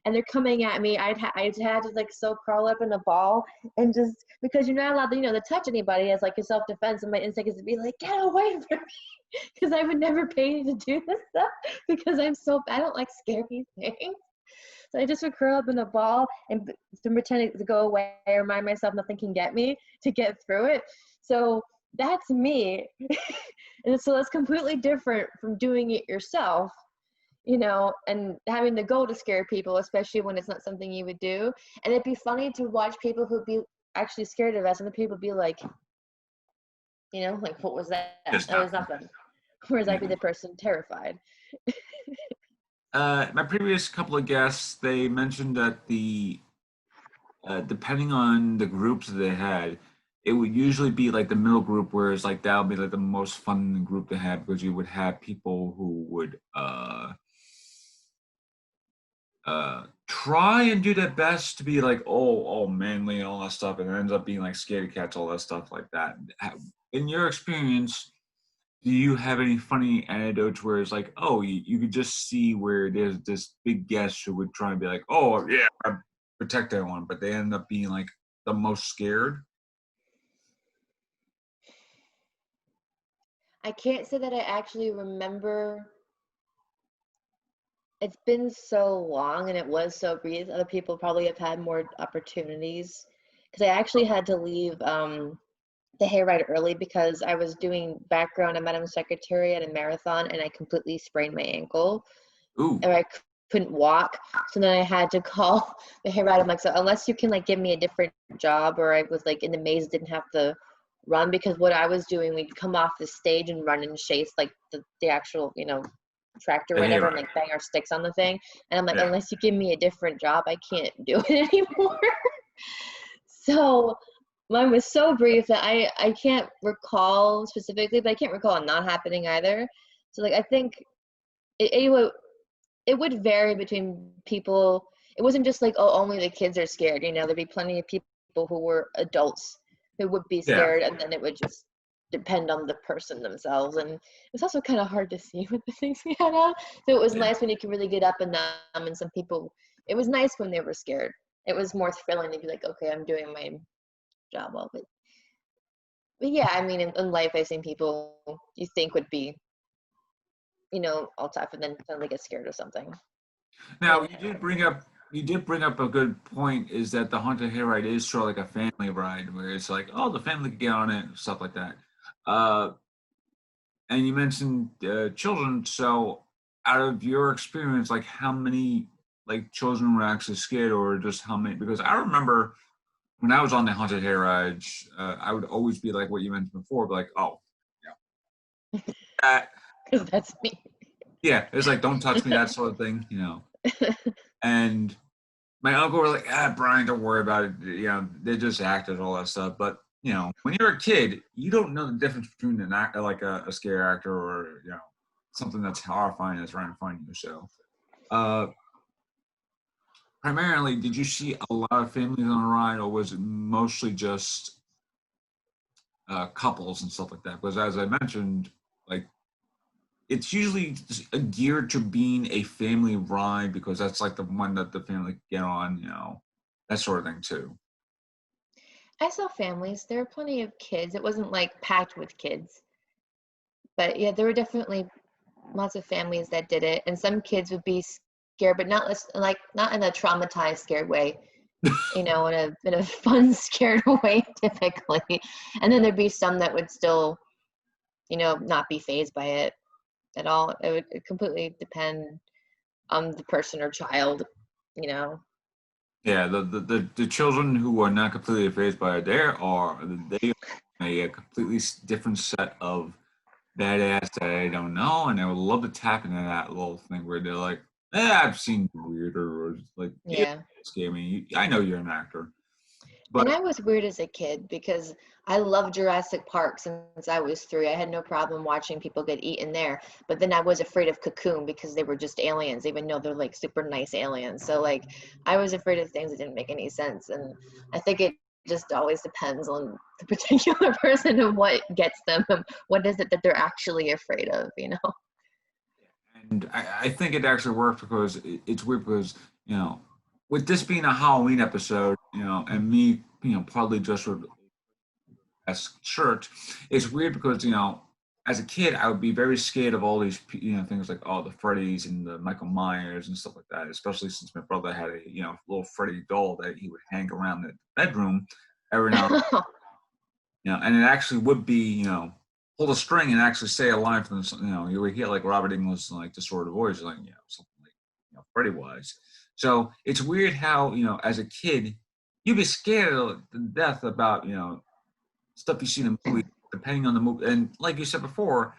Speaker 4: and they're coming at me, I'd had to like so crawl up in a ball and just, because you're not allowed to, to touch anybody as like a self-defense, and my instinct is to be like, get away from me, because I would never pay you to do this stuff because I don't like scary things. So I just would curl up in a ball and pretend to go away, remind myself nothing can get me to get through it. So that's me. And so that's completely different from doing it yourself, and having to go to scare people, especially when it's not something you would do. And it'd be funny to watch people who'd be actually scared of us, and the people would be like, like, what was that? That was nothing. Whereas I'd be the person terrified.
Speaker 1: My previous couple of guests, they mentioned that depending on the groups that they had, it would usually be like the middle group, whereas like that would be like the most fun group to have because you would have people who would try and do their best to be like all manly and all that stuff, and it ends up being like scaredy cats, all that stuff like that. In your experience, do you have any funny anecdotes where it's like, oh, you could just see where there's this big guest who would try and be like, oh yeah, I protect everyone, but they end up being like the most scared?
Speaker 4: I can't say that I actually remember. It's been so long and it was so brief. Other people probably have had more opportunities, because I actually had to leave the hayride early because I was doing background at Madam Secretary at a marathon and I completely sprained my ankle.
Speaker 1: Ooh.
Speaker 4: And I couldn't walk. So then I had to call the hayride. I'm like, so unless you can like give me a different job, or I was like in the maze, didn't have to run, because what I was doing, we'd come off the stage and run and chase like the actual, tractor or whatever, and like bang our sticks on the thing. And I'm like, unless you give me a different job, I can't do it anymore. So mine was so brief that I can't recall specifically, but I can't recall it not happening either. So like I think it would vary between people. It wasn't just like, oh, only the kids are scared. There'd be plenty of people who were adults who would be scared, and then it would just depend on the person themselves. And it was also kind of hard to see with the things we had on. So it was nice when you could really get up and numb, and some people, it was nice when they were scared. It was more thrilling to be like, okay, I'm doing my job well. But yeah, I mean, in life, I've seen people you think would be, all tough, and then suddenly get scared of something.
Speaker 1: Now, you did bring up a good point, is that the haunted hayride is sort of like a family ride where it's like, oh, the family can get on it and stuff like that. And you mentioned children. So out of your experience, like how many like children were actually scared, or just how many? Because I remember when I was on the haunted hayride, I would always be like what you mentioned before, like, oh, that.
Speaker 4: Because that's me.
Speaker 1: Yeah, it's like, don't touch me, that sort of thing, And my uncle were like, Brian, don't worry about it. They're just actors, all that stuff. But, when you're a kid, you don't know the difference between an actor, like a scare actor, or, something that's horrifying that's right in front of you. So, primarily, did you see a lot of families on the ride, or was it mostly just couples and stuff like that? Because as I mentioned, like, it's usually geared to being a family ride because that's like the one that the family get on, that sort of thing too.
Speaker 4: I saw families. There were plenty of kids. It wasn't like packed with kids. But yeah, there were definitely lots of families that did it. And some kids would be scared, but not not in a traumatized scared way. In a fun scared way typically. And then there'd be some that would still, not be fazed by it at all. It would completely depend on the person or child,
Speaker 1: Yeah, the children who are not completely fazed by it, they are a completely different set of badass that I don't know, and I would love to tap into that little thing where they're like, I've seen weirder, or like,
Speaker 4: Yeah.
Speaker 1: Scare me. I know you're an actor.
Speaker 4: And I was weird as a kid because I loved Jurassic Park since I was 3. I had no problem watching people get eaten there. But then I was afraid of Cocoon because they were just aliens, even though they're like super nice aliens. So like I was afraid of things that didn't make any sense. And I think it just always depends on the particular person and what gets them and what is it that they're actually afraid of,
Speaker 1: And I think it actually worked because it's weird because, with this being a Halloween episode, and me, partly just with as shirt, it's weird because, as a kid, I would be very scared of all these, things like, the Freddys and the Michael Myers and stuff like that, especially since my brother had a, little Freddy doll that he would hang around the bedroom every now and then, and it actually would be, pull the string and actually say a line from this, you would hear like Robert Englund's like distorted voice, like, something like, Freddy was. So it's weird how, as a kid, you'd be scared to death about, stuff you see in the movie, depending on the movie. And like you said before,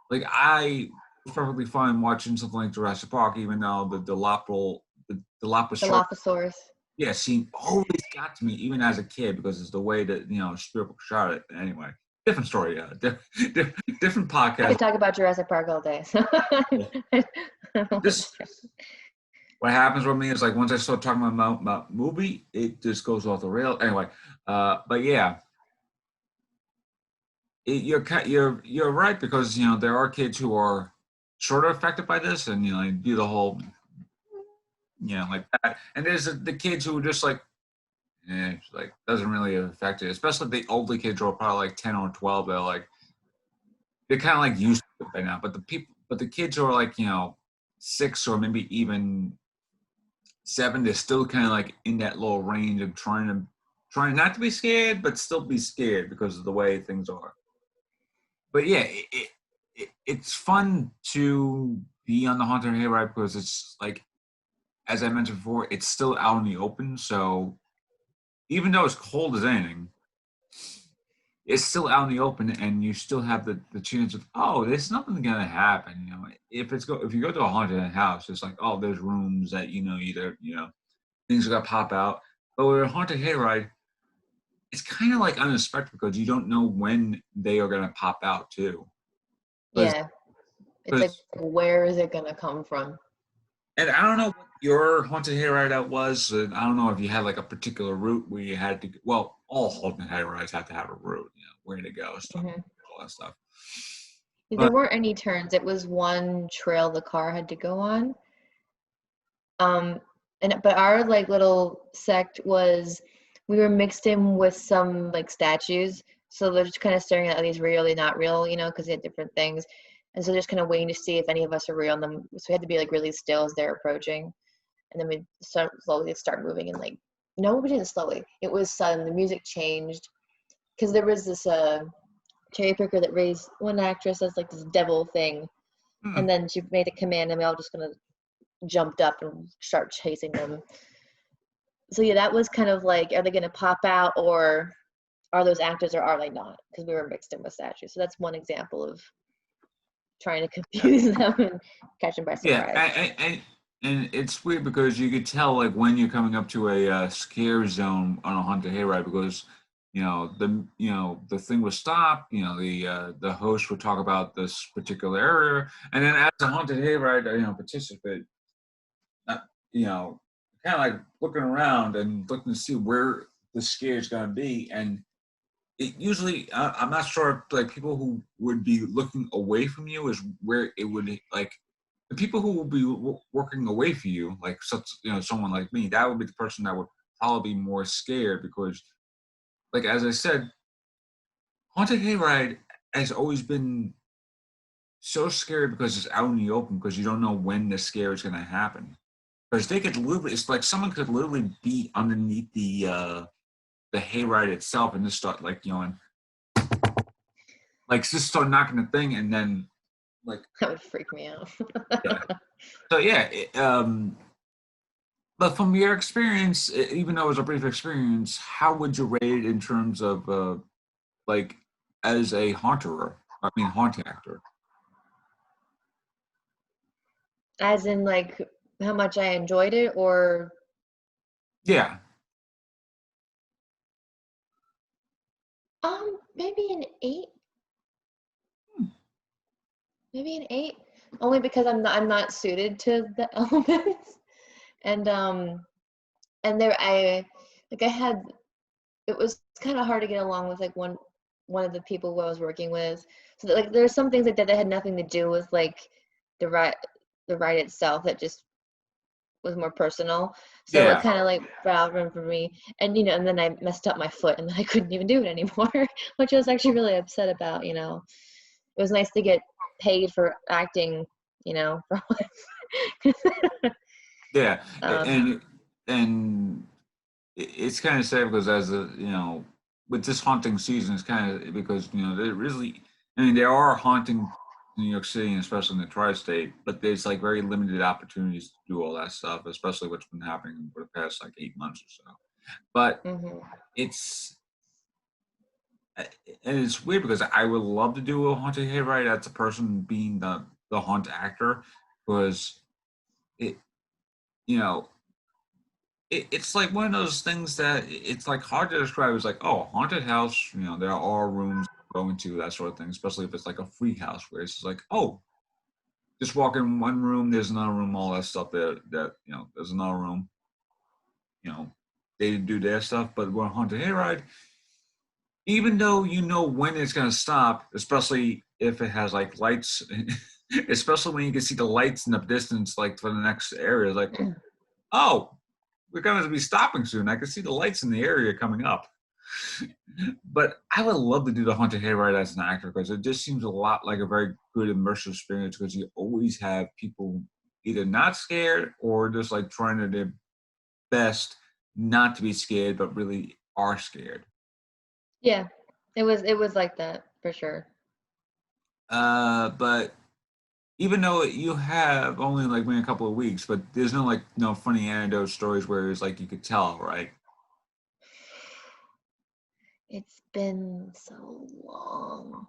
Speaker 1: like I was perfectly fine watching something like Jurassic Park, even though the
Speaker 4: Dilophosaurus.
Speaker 1: yeah, scene always got to me, even as a kid, because it's the way that, Spielberg shot it. Anyway, different story, different podcast.
Speaker 4: I could talk about Jurassic Park all day. So.
Speaker 1: What happens with me is like once I start talking about movie, it just goes off the rail. Anyway, but yeah, you're right because there are kids who are sort of affected by this, and do the whole like that, and there's the kids who are just like like doesn't really affect it, especially the older kids who are probably like 10 or 12. They're kind of like used to it by now, but the kids who are like 6 or maybe even 7, they're still kind of like in that little range of trying not to be scared, but still be scared because of the way things are. But yeah, it's fun to be on the haunted hayride because it's like, as I mentioned before, it's still out in the open. So even though it's cold as anything, it's still out in the open, and you still have the chance of, there's nothing gonna happen. If you go to a haunted house, it's like, there's rooms that either things are gonna pop out. But with a haunted hayride, it's kind of like unexpected because you don't know when they are gonna pop out too.
Speaker 4: Yeah, it's like, where is it gonna come from?
Speaker 1: And I don't know what your haunted hayride out was. I don't know if you had like a particular route where you had to. Well, all haunted hayrides have to have a route, where to go, stuff, all that stuff.
Speaker 4: There weren't any turns. It was one trail the car had to go on. But our like little sect was, we were mixed in with some like statues, so they're just kind of staring at these real, not real, because they had different things. And so just kind of waiting to see if any of us are real. And then, so we had to be like really still as they're approaching. And then we slowly start moving, and like, no, we didn't slowly. It was sudden. The music changed because there was this cherry picker that raised one actress as like this devil thing. And then she made a command, and we all just kind of jumped up and start chasing them. So yeah, that was kind of like, are they going to pop out, or are those actors, or are they not? Because we were mixed in with statues. So that's one example of trying to confuse them and catch them by surprise.
Speaker 1: Yeah, and it's weird because you could tell like when you're coming up to a scare zone on a haunted hayride because the thing would stop. The host would talk about this particular area, and then as a haunted hayride participant, kind of like looking around and looking to see where the scare is going to be, and it usually, I'm not sure if like people who would be looking away from you is where it would like, the people who will be working away from you, like such, someone like me, that would be the person that would probably be more scared because, like as I said, haunted hayride has always been so scary because it's out in the open because you don't know when the scare is going to happen. Because they could literally, it's like someone could literally be underneath the hayride itself and just start like like just start knocking the thing and then like
Speaker 4: That would freak me out.
Speaker 1: yeah. So yeah, but from your experience, even though it was a brief experience, how would you rate it in terms of like as a haunter? I mean, haunt actor.
Speaker 4: As in, like, how much I enjoyed it, or
Speaker 1: Yeah.
Speaker 4: maybe an 8. Maybe an 8. Only because I'm not suited to the elements, and there I had, it was kind of hard to get along with like one of the people who I was working with. So that, like, there's some things like that had nothing to do with like the ride itself, that just was more personal. So it
Speaker 1: Yeah.
Speaker 4: kind of like ran for me, and and then I messed up my foot, and then I couldn't even do it anymore, which I was actually really upset about. It was nice to get paid for acting, for
Speaker 1: Yeah.
Speaker 4: um,
Speaker 1: And it's kind of sad because as a with this haunting season, it's kind of because there really, I mean, there are haunting in New York City and especially in the tri-state, but there's like very limited opportunities to do all that stuff, especially what's been happening for the past like 8 months or so. But
Speaker 4: mhm.
Speaker 1: it's and it's weird because I would love to do a haunted hayride as a person being the haunt actor because it you know it's like one of those things that it's like hard to describe. It's like, oh, haunted house, there are rooms to go into, that sort of thing, especially if it's like a free house where it's just like, oh, just walk in one room, there's another room, all that stuff there that, there's another room, you know, they do their stuff. But with haunted hayride, even though you know when it's going to stop, especially if it has like lights, especially when you can see the lights in the distance, like for the next area, like, oh, we're going to be stopping soon. I can see the lights in the area coming up. But I would love to do the haunted hayride as an actor because it just seems a lot like a very good immersive experience because you always have people either not scared or just like trying to their best not to be scared but really are scared.
Speaker 4: Yeah, it was like that for sure.
Speaker 1: But even though you have only like been a couple of weeks, but there's no like no funny anecdote stories where it's like you could tell, right?
Speaker 4: It's been so long.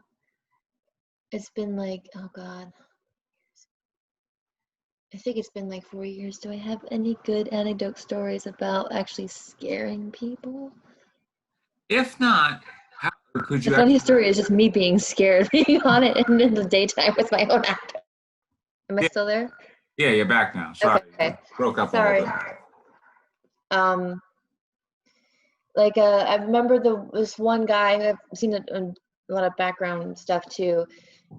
Speaker 4: It's been like, oh God, I think it's been like 4 years. Do I have any good anecdote stories about actually scaring people?
Speaker 1: If not, how could
Speaker 4: The
Speaker 1: you
Speaker 4: funny
Speaker 1: actually?
Speaker 4: story is just me being scared, being on it in the daytime with my own actor. Am I
Speaker 1: Yeah,
Speaker 4: still there?
Speaker 1: yeah, you're back now. Sorry, you
Speaker 4: Okay.
Speaker 1: broke up a little
Speaker 4: Sorry.
Speaker 1: bit.
Speaker 4: Um, I remember this one guy who I've seen a lot of background stuff too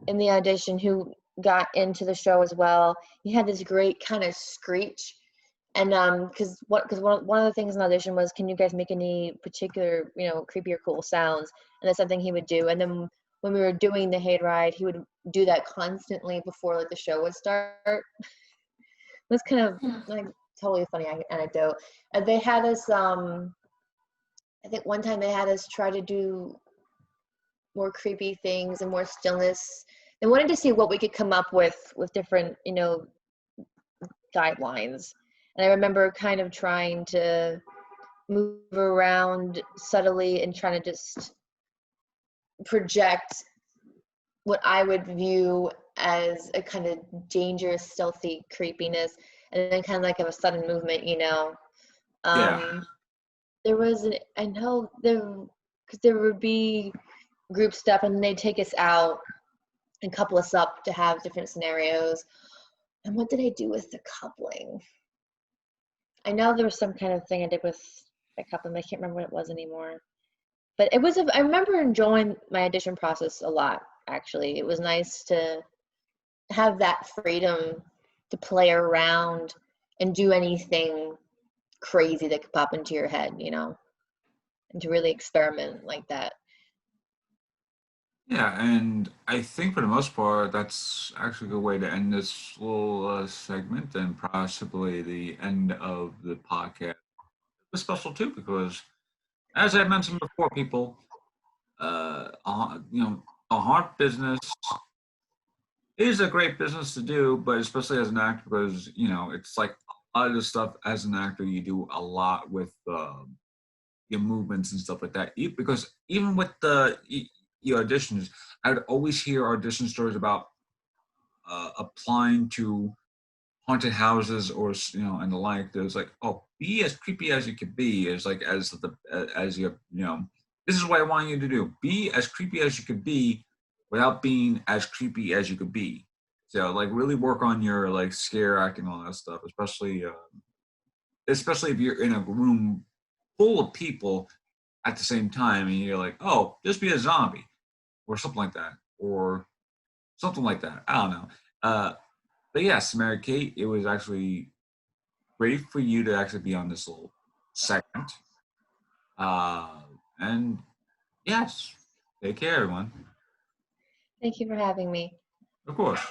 Speaker 4: in the audition, who got into the show as well. He had this great kind of screech, and because one of the things in the audition was, can you guys make any particular creepy or cool sounds? And that's something he would do. And then when we were doing the hayride, he would do that constantly before like the show would start. That's kind of like totally funny anecdote. And they had us I think one time they had us try to do more creepy things and more stillness. They wanted to see what we could come up with different, guidelines. And I remember kind of trying to move around subtly and trying to just project what I would view as a kind of dangerous, stealthy creepiness, and then kind of like have a sudden movement.
Speaker 1: Yeah,
Speaker 4: Um, there was I know because there would be group stuff, and they'd take us out and couple us up to have different scenarios. And what did I do with the coupling? I know there was some kind of thing I did with the coupling, but I can't remember what it was anymore. But I remember enjoying my audition process a lot, actually. It was nice to have that freedom to play around and do anything crazy that could pop into your head, you know, and to really experiment like that.
Speaker 1: Yeah, and I think for the most part, that's actually a good way to end this little segment and possibly the end of the podcast. It's special too because, as I mentioned before, people, a heart business is a great business to do, but especially as an actor, because it's like a lot of the stuff as an actor you do a lot with your movements and stuff like that. Because even with your auditions, I would always hear audition stories about applying to haunted houses or and the like. There's like, oh, be as creepy as you could be, as like as this is what I want you to do. Be as creepy as you could be without being as creepy as you could be. So like really work on your like scare acting and all that stuff, especially if you're in a room full of people at the same time and you're like, oh, just be a zombie or something like that, or something like that. I don't know. But yes, Mary Kate, it was actually great for you to actually be on this little segment. And yes, take care, everyone.
Speaker 4: Thank you for having me.
Speaker 1: Of course.